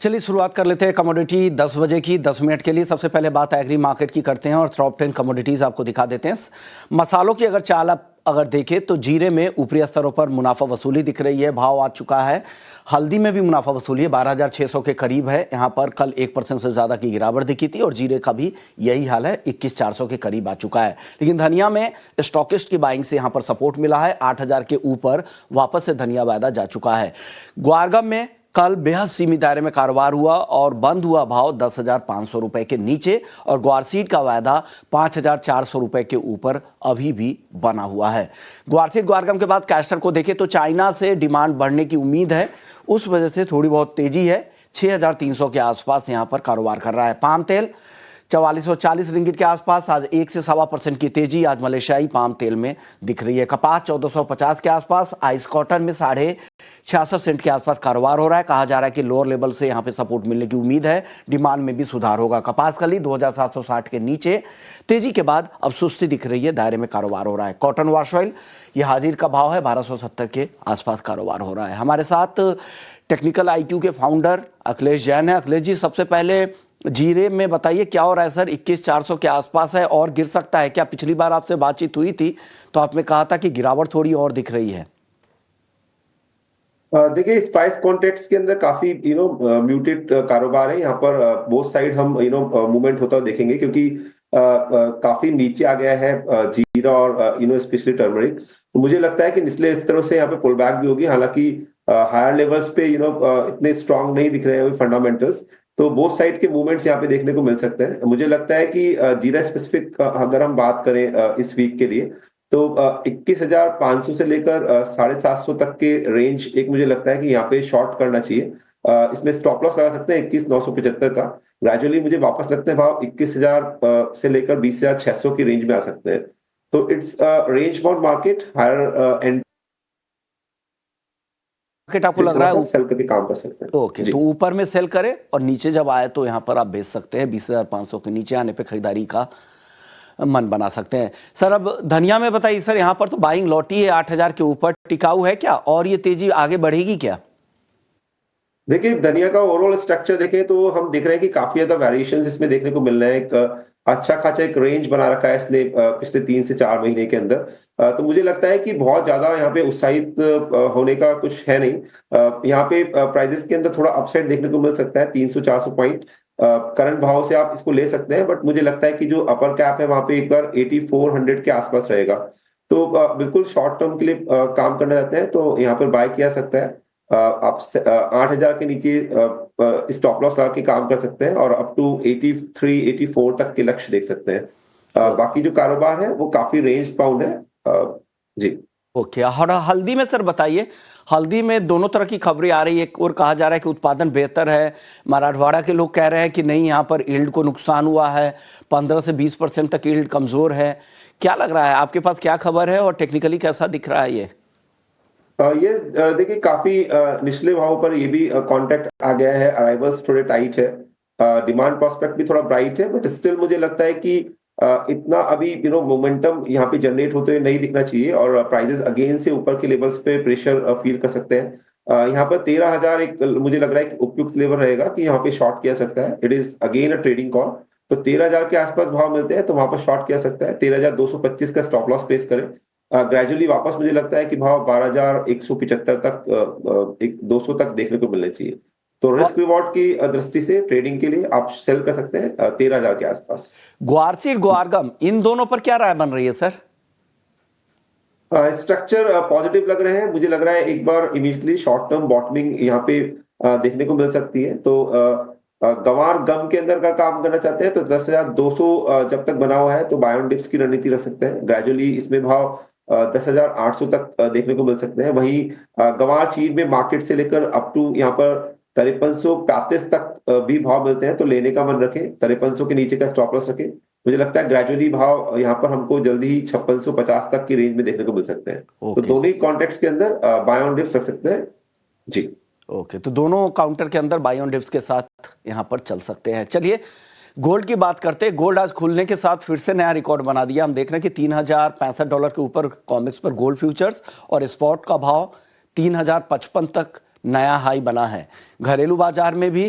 चलिए शुरुआत कर लेते हैं कमोडिटी 10 बजे की 10 मिनट के लिए। सबसे पहले बात एग्री मार्केट की करते हैं और टॉप 10 कमोडिटीज़ आपको दिखा देते हैं। मसालों की अगर चाल आप अगर देखें तो जीरे में ऊपरी स्तरों पर मुनाफा वसूली दिख रही है, भाव आ चुका है। हल्दी में भी मुनाफा वसूली है, 12,600 के करीब है। यहाँ पर कल 1% से ज़्यादा की गिरावट दिखी थी और जीरे का भी यही हाल है, 21,400 के करीब आ चुका है। लेकिन धनिया में स्टॉकिस्ट की बाइंग से यहाँ पर सपोर्ट मिला है, 8,000 के ऊपर वापस से धनिया वायदा जा चुका है। ग्वारगम में कल बेहद सीमित दायरे में कारोबार हुआ और बंद हुआ भाव 10,500 रुपए के नीचे और ग्वारसीड का वायदा 5,400 रुपए के ऊपर अभी भी बना हुआ है। ग्वारसीड ग्वारगम के बाद कैस्टर को देखें तो चाइना से डिमांड बढ़ने की उम्मीद है, उस वजह से थोड़ी बहुत तेजी है। 6,300 के आसपास यहां पर कारोबार कर रहा है। पाम तेल 4440 रिंगिट के आसपास, आज 1 से 1.25% की तेजी आज मलेशियाई पाम तेल में दिख रही है। कपास 1450 के आसपास, आइस कॉटन में 66 सेंट के आसपास कारोबार हो रहा है। कहा जा रहा है कि लोअर लेवल से यहां पे सपोर्ट मिलने की उम्मीद है, डिमांड में भी सुधार होगा। कपास कली 2760 के नीचे, तेजी के बाद अब सुस्ती दिख रही है, दायरे में कारोबार हो रहा है। कॉटन वॉश ऑयल यह हाजिर का भाव है, 1270 के आसपास कारोबार हो रहा है। हमारे साथ टेक्निकल IQ के फाउंडर अखिलेश जैन है। अखिलेश जी, सबसे पहले जीरे में बताइए क्या हो रहा है सर? 21,400 के आसपास है और गिर सकता है क्या? पिछली बार आपसे बातचीत हुई थी तो आपने कहा था कि गिरावट थोड़ी और दिख रही है। देखिए, स्पाइस कॉन्ट्रैक्ट्स के अंदर काफी म्यूटेड कारोबार है। यहाँ पर बोथ साइड हम मूवमेंट होता हुआ देखेंगे, क्योंकि काफी नीचे आ गया है जीरा और स्पेशली टर्मरिक। तो मुझे लगता है कि निचले स्तरों से यहाँ पे पुल बैक भी होगी। हालांकि हायर लेवल्स पे इतने स्ट्रांग नहीं दिख रहे हैं फंडामेंटल्स। तो बोथ साइड के मूवमेंट्स यहाँ पे देखने को मिल सकते हैं। मुझे लगता है कि जीरा स्पेसिफिक अगर हम बात करें इस वीक के लिए, तो 21,500 से लेकर 750 तक के रेंज एक मुझे लगता है कि यहाँ पे शॉर्ट करना चाहिए। इसमें स्टॉप लॉस लगा सकते हैं 21,975 का। ग्रेजुअली मुझे वापस लगते हैं भाव 21,000 से लेकर 20,600 की रेंज में आ सकते हैं। तो it's range bound market, higher end market आपको लग रहा है सेल करके काम कर सकते हैं। ओके, तो ऊपर में सेल करे और नीचे जब आए तो यहाँ पर आप बेच सकते हैं। 20,500 के नीचे आने पे खरीदारी का मन बना सकते हैं। सर, अब धनिया में बताइए सर, यहाँ पर तो बाइंग लौटी है 8,000 के ऊपर, टिकाऊ है क्या और ये तेजी आगे बढ़ेगी क्या? देखिए, धनिया का ओवरऑल स्ट्रक्चर देखें तो हम देख रहे हैं कि काफी ज्यादा वेरिएशंस इसमें देखने को मिल रहे हैं। एक अच्छा खासा एक रेंज बना रखा है इसने पिछले 3 से 4 महीने के अंदर। तो मुझे लगता है कि बहुत ज्यादा यहाँ पे उत्साहित होने का कुछ है नहीं। यहाँ पे प्राइजेस के अंदर थोड़ा अपसाइड देखने को मिल सकता है, 300-400 पॉइंट करंट भाव से आप इसको ले सकते हैं। बट मुझे लगता है कि जो अपर कैप है वहां पे एक बार 8400 के आसपास रहेगा। तो बिल्कुल शॉर्ट टर्म के लिए काम करना चाहते हैं तो यहाँ पर बाय किया सकता है। आप 8,000 के नीचे स्टॉप लॉस लगा के काम कर सकते हैं और अप टू 83-84 तक के लक्ष्य देख सकते हैं। बाकी जो कारोबार है वो काफी रेंज बाउंड है। जी ओके, और हल्दी में सर बताइए, हल्दी में दोनों तरह की खबरें आ रही है। एक और कहा जा रहा है कि उत्पादन बेहतर है, मराठवाड़ा के लोग कह रहे हैं कि नहीं, यहाँ पर यील्ड को नुकसान हुआ है, 15 से 20% तक यील्ड कमजोर है। क्या लग रहा है, आपके पास क्या खबर है और टेक्निकली कैसा दिख रहा है ये? ये देखिए, काफी निचले भाव पर ये भी कॉन्ट्रैक्ट आ गया है। अराइवल्स थोड़े टाइट है, डिमांड प्रोस्पेक्ट भी थोड़ा ब्राइट है, बट स्टिल मुझे लगता है कि इतना अभी मोमेंटम यहाँ पे जनरेट होते हुए नहीं दिखना चाहिए और प्राइजेस अगेन से ऊपर के लेवल्स पे प्रेशर फील कर सकते हैं। यहाँ पर 13,000 एक मुझे लग रहा है कि उपयुक्त लेवल रहेगा कि यहाँ पे शॉर्ट किया सकता है। It is again a trading call. तो 13,000 के आसपास भाव मिलते हैं तो वहां पर शॉर्ट किया सकता है। 13,225 का स्टॉप लॉस प्लेस करें। ग्रेजुअली वापस मुझे लगता है कि भाव 12,175 तक, 200 तक देखने को मिलने चाहिए। तो रिस्क रिवॉर्ड की दृष्टि से ट्रेडिंग के लिए आप सेल कर सकते हैं 13,000 के आसपास। ग्वारसीड ग्वारगम इन दोनों पर क्या राय बन रही है सर? स्ट्रक्चर पॉजिटिव लग रहे हैं। मुझे लग रहा है एक बार इमीडिएटली शॉर्ट टर्म बॉटमिंग यहाँ पे देखने को मिल सकती है। तो गंवार गम के अंदर का काम करना चाहते हैं तो 10,200 जब तक बना हुआ है तो बाय ऑन डिप्स की रणनीति रख सकते हैं। ग्रेजुअली इसमें भाव 10,800 तक देखने को मिल सकते हैं। वहीं गंवार सीड में मार्केट से लेकर अप टू यहाँ पर 5335 तक भी भाव मिलते हैं तो लेने का मन रखें। 5300 के नीचे का स्टॉप लॉस रखें। मुझे लगता है ग्रेजुअली भाव यहाँ पर हमको जल्दी ही 5650 तक की रेंज में देखने को मिल सकते हैं। तो दोनों ही कॉन्टेक्ट्स के अंदर बाय ऑन डिप्स रख सकते हैं। जी ओके, तो दोनों काउंटर के अंदर बाय ऑन डिप्स के साथ यहाँ पर चल सकते हैं। चलिए गोल्ड की बात करते हैं। गोल्ड आज खुलने के साथ फिर से नया रिकॉर्ड बना दिया। हम देख रहे हैं कि $3,065 के ऊपर कॉमेक्स पर गोल्ड फ्यूचर्स और स्पॉट का भाव 3,055 तक नया हाई बना है। घरेलू बाजार में भी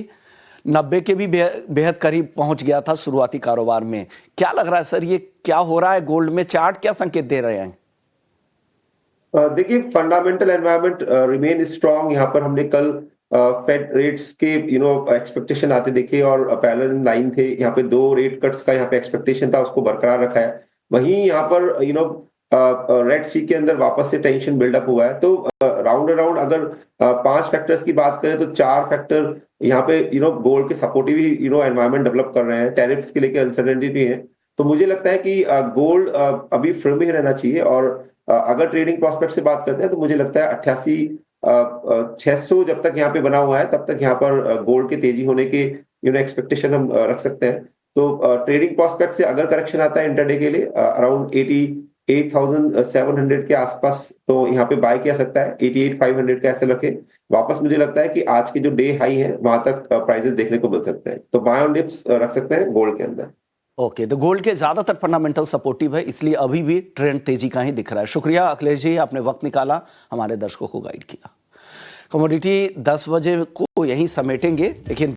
90 के भी बेहद करीब पहुंच गया था शुरुआती कारोबार में। क्या लग रहा है सर, ये क्या हो रहा है गोल्ड में? चार्ट क्या संकेत दे रहे हैं? देखिए, फंडामेंटल एनवायरनमेंट रिमेन स्ट्रांग। यहाँ पर हमने कल फेड रेट्स के एक्सपेक्टेशन आते देखे और पैरेलल लाइन थे। यहाँ पे 2 रेट कट्स का यहाँ पे एक्सपेक्टेशन था, उसको बरकरार रखा है। वहीं यहाँ पर रेड सी के अंदर वापस से टेंशन बिल्डअप हुआ है। तो राउंड अराउंड अगर 5 फैक्टर्स की बात करें तो 4 फैक्टर यहाँ पे गोल्ड के सपोर्टिव ही एनवायरनमेंट डेवलप कर रहे हैं। टैरिफ्स के लेके अनसर्टेनिटी भी है। तो मुझे लगता है कि गोल्ड अभी फर्म ही रहना चाहिए। और अगर ट्रेडिंग प्रोस्पेक्ट से बात करते हैं तो मुझे लगता है 88,600 जब तक यहाँ पे बना हुआ है तब तक यहाँ पर गोल्ड के तेजी होने के एक्सपेक्टेशन हम रख सकते हैं। तो ट्रेडिंग प्रोस्पेक्ट से अगर करेक्शन आता है इंटरडे के लिए अराउंड 88,700 के आसपास, तो यहाँ पे बाय किया सकता है। 88,500 का ऐसे रखे वापस। मुझे लगता है कि आज के जो डे हाई है वहां तक प्राइसेस देखने को मिल सकते हैं। तो बाय ऑन डिप्स रख सकते हैं गोल्ड के अंदर। ओके, तो गोल्ड के ज्यादातर फंडामेंटल सपोर्टिव है, इसलिए अभी भी ट्रेंड तेजी का ही दिख रहा है। शुक्रिया अखिलेश जी, आपने वक्त निकाला, हमारे दर्शकों को गाइड किया। कमोडिटी 10 बजे को यहीं समेटेंगे, लेकिन